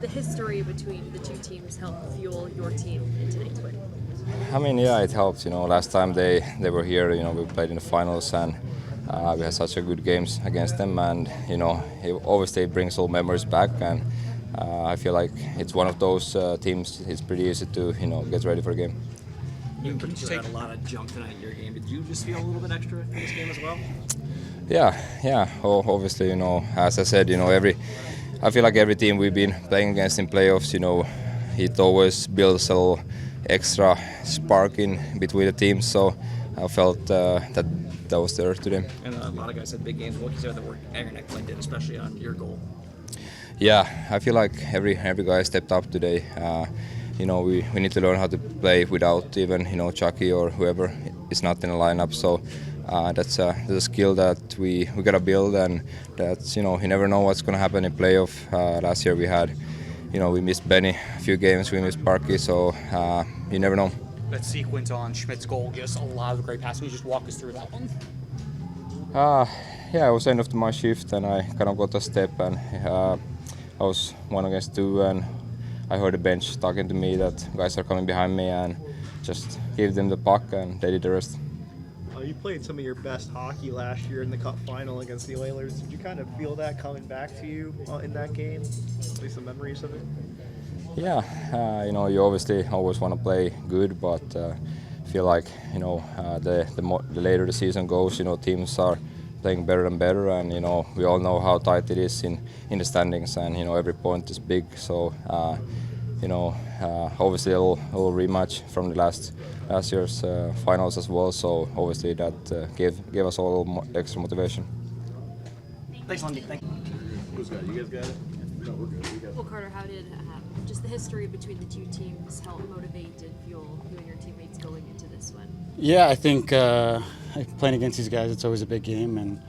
The history between the two teams helped fuel your team in tonight's win. I mean, yeah, it helped. Last time they were here, we played in the finals and we had such a good games against them, and it obviously brings all memories back. And I feel like it's one of those teams. It's pretty easy to get ready for a game. You had a lot of jump tonight in your game. Did you just feel a little bit extra for this game as well? Yeah. Obviously, as I said, I feel like every team we've been playing against in playoffs, it always builds a little extra spark in between the teams. So I felt that was there today. And a lot of guys had big games. What can you say about the work Aaron Eklund did, especially on your goal? Yeah, I feel like every guy stepped up today. We need to learn how to play without even Chucky or whoever is not in the lineup. So that's a skill that we gotta build, and that's you never know what's gonna happen in playoff. Last year we had we missed Benny a few games, we missed Parky, so you never know. That sequence on Schmidt's goal, just a lot of great passing. Can you just walk us through that one? Yeah, I was end of my shift and I kind of got a step, and I was 1 against 2, and I heard the bench talking to me that guys are coming behind me, and just gave them the puck and they did the rest. You played some of your best hockey last year in the Cup final against the Oilers. Did you kind of feel that coming back to you in that game? At least the memories of it? Yeah, you obviously always want to play good, but I feel like the later the season goes, teams are playing better and better, and we all know how tight it is in the standings, and every point is big. So obviously a little rematch from the last year's finals as well. So obviously that gave us all a little extra motivation. Thanks, Lundy. Thank you. Who's got it? You guys got it? No, we're good. We got it. Well, Carter, how did just the history between the two teams help motivate and fuel you and your teammates going into this one? Yeah, I think playing against these guys, it's always a big game, and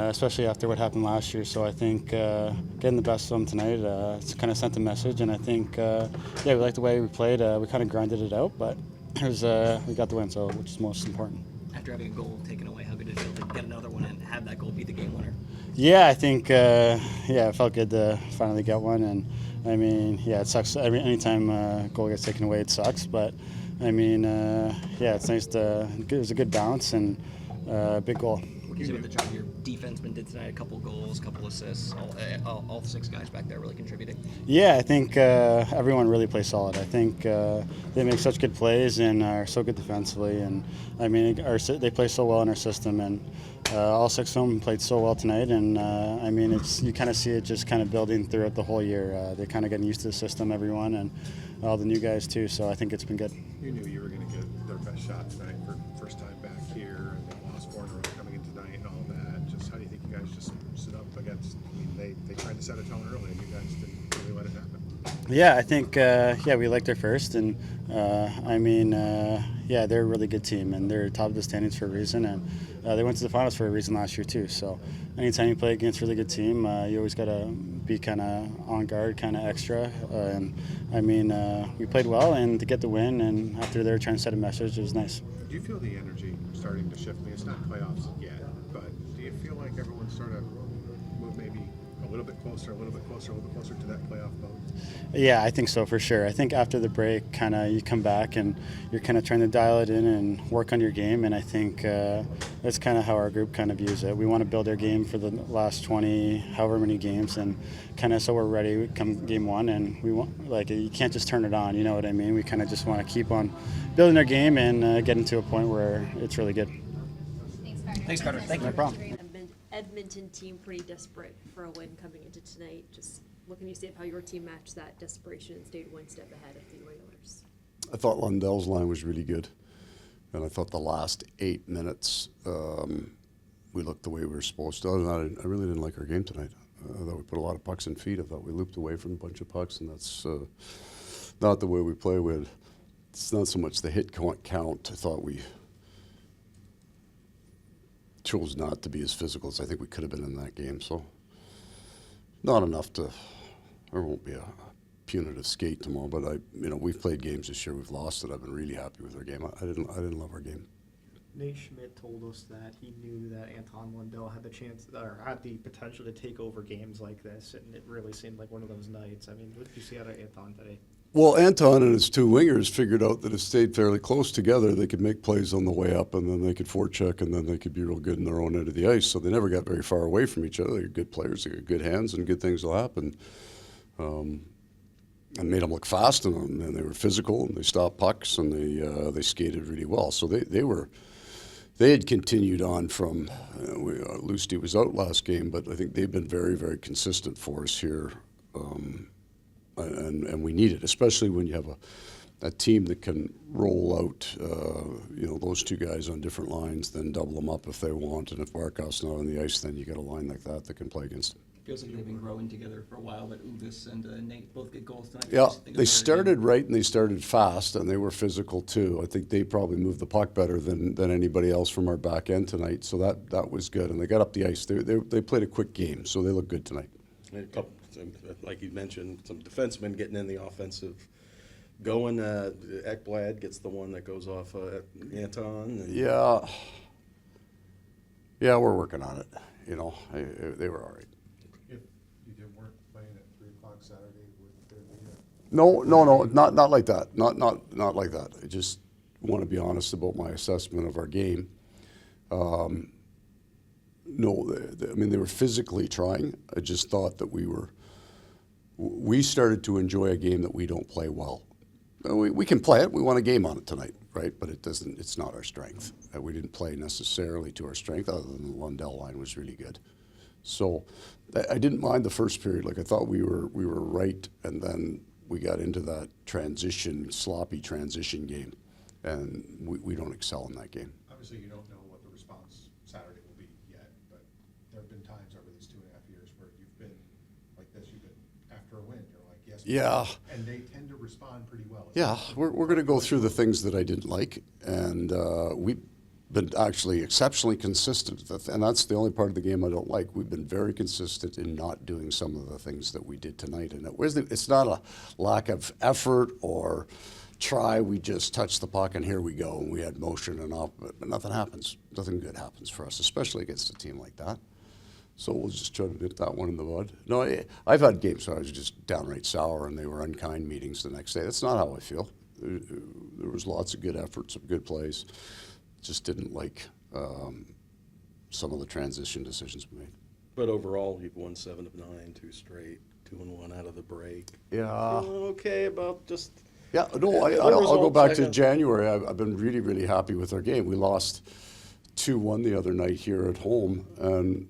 especially after what happened last year. So I think getting the best of them tonight, it's kind of sent a message, and I think we liked the way we played. We kind of grinded it out, but we got the win, so which is most important. After having a goal taken away, how good did it feel to get another one and have that goal be the game winner? Yeah, I think it felt good to finally get one, and I mean, it sucks. Anytime a goal gets taken away, it sucks, but I mean, it's nice it was a good bounce and big goal. What can you say about the job your defenseman did tonight? A couple goals, a couple assists, all 6 guys back there really contributing. Yeah, I think everyone really plays solid. I think they make such good plays and are so good defensively. And I mean, they play so well in our system, and all 6 of them played so well tonight. And I mean, you kind of see it just kind of building throughout the whole year. They're kind of getting used to the system, everyone, and all the new guys too. So I think it's been good. You knew you were going to get their best shot tonight for first time back here, and they lost 4 in a row coming in tonight and all that. Just how do you think you guys just stood up against? I mean, they tried to set a tone early, and you guys didn't really let it happen. Yeah, I think we liked their first, and I mean, they're a really good team, and they're top of the standings for a reason, and they went to the finals for a reason last year too. So anytime you play against a really good team, you always got to be kind of on guard, kind of extra. And I mean, we played well, and to get the win, and after they were trying to set a message, it was nice. Do you feel the energy starting to shift? I mean, it's not playoffs yet, but do you feel like everyone's sort of moved maybe a little bit closer to that playoff mode? Yeah, I think so for sure. I think after the break, kind of you come back and you're kind of trying to dial it in and work on your game, and I think that's kind of how our group kind of views it. We want to build our game for the last 20, however many games, and kind of so we're ready come game 1, and we want you can't just turn it on. You know what I mean? We kind of just want to keep on building our game and getting to a point where it's really good. Thanks, Carter. Thank you. No problem. Edmonton team pretty desperate for a win coming into tonight. Just what can you say of how your team matched that desperation and stayed one step ahead of the Oilers? I thought Lundell's line was really good, and I thought the last 8 minutes we looked the way we were supposed to. And I really didn't like our game tonight. I thought we put a lot of pucks in feet. I thought we looped away from a bunch of pucks, and that's not the way we play with. It's not so much the hit count. I thought we chose not to be as physical as I think we could have been in that game. So not enough to, there won't be a punitive skate tomorrow, but we've played games this year, we've lost it. I've been really happy with our game. I didn't love our game. Nate Schmidt told us that he knew that Anton Lundell had the chance or had the potential to take over games like this, and it really seemed like one of those nights. I mean, what did you see out of Anton today? Well, Anton and his two wingers figured out that if stayed fairly close together, they could make plays on the way up, and then they could forecheck, and then they could be real good in their own end of the ice. So they never got very far away from each other. They're good players. They got good hands, and good things will happen. And made them look fast, and they were physical, and they stopped pucks, and they skated really well. So they had continued on from Lusty was out last game, but I think they've been very, very consistent for us here. And we need it, especially when you have a team that can roll out, those two guys on different lines, then double them up if they want. And if Barkov's not on the ice, then you got a line like that can play against them. Feels like they've been growing together for a while, but Ugas and Nate both get goals tonight. Yeah, they started right and they started fast, and they were physical too. I think they probably moved the puck better than anybody else from our back end tonight, so that was good. And they got up the ice. They played a quick game, so they look good tonight. And a couple, like you mentioned, some defensemen getting in the offensive going. Ekblad gets the one that goes off Anton. Yeah, we're working on it. They were all right. If you weren't playing at 3 o'clock Saturday, would there be No, not like that. Not like that. I just want to be honest about my assessment of our game. No, they were physically trying. I just thought that we started to enjoy a game that we don't play well. We can play it. We won a game on it tonight, right? But it's not our strength. We didn't play necessarily to our strength, other than the Lundell line was really good. So I didn't mind the first period. Like, I thought we were right, and then we got into that sloppy transition game, and we don't excel in that game. obviously you don't know what the response Saturday will be yet, but there have been times over these 2.5 years where you've been like this. You've been after a win, you're like, yes, Yeah. and they tend to respond pretty well. Yeah, we're going to go through the things that I didn't like, and we've been actually exceptionally consistent, and that's the only part of the game I don't like. We've been very consistent in not doing some of the things that we did tonight, and it's not a lack of effort or try. We just touch the puck and here we go, and we had motion and all, but nothing happens. Nothing good happens for us, especially against a team like that. So we'll just try to nip that one in the bud. No, I've had games where I was just downright sour and they were unkind meetings the next day. That's not how I feel. There was lots of good efforts, some good plays. Just didn't like some of the transition decisions we made. But overall, you've won 7 of 9, 2 straight, 2-1 out of the break. Yeah. Feeling okay about just. Yeah, no, I'll go back to January. I've been really, really happy with our game. We lost 2-1 the other night here at home, and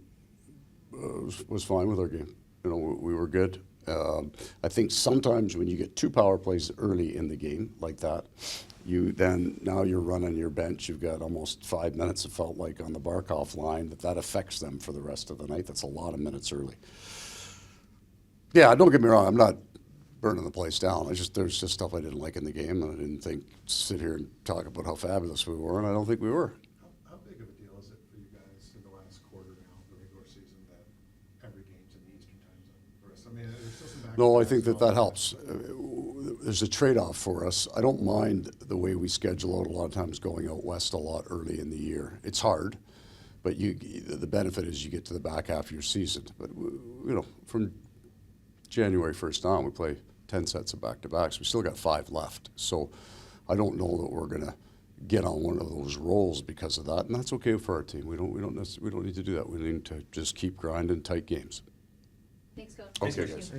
was fine with our game. You know, we were good. I think sometimes when you get 2 power plays early in the game like that, now you're running your bench. You've got almost 5 minutes, it felt like, on the Barkov line. That affects them for the rest of the night. That's a lot of minutes early. Yeah, don't get me wrong. I'm not burning the place down. There's just stuff I didn't like in the game, and I didn't sit here and talk about how fabulous we were, and I don't think we were. How big of a deal is it for you guys in the last quarter now, the regular season, that every game's in the Eastern time zone for us? I mean, there's still some back. No, I think that helps. There's a trade-off for us. I don't mind the way we schedule out a lot of times, going out west a lot early in the year. It's hard, but the benefit is you get to the back half of your season. But from January 1st on, we play 10 sets of back-to-backs. We still got 5 left, so I don't know that we're going to get on one of those rolls because of that, and that's okay for our team. We don't need to do that. We need to just keep grinding tight games. Thanks, Coach. Okay, guys.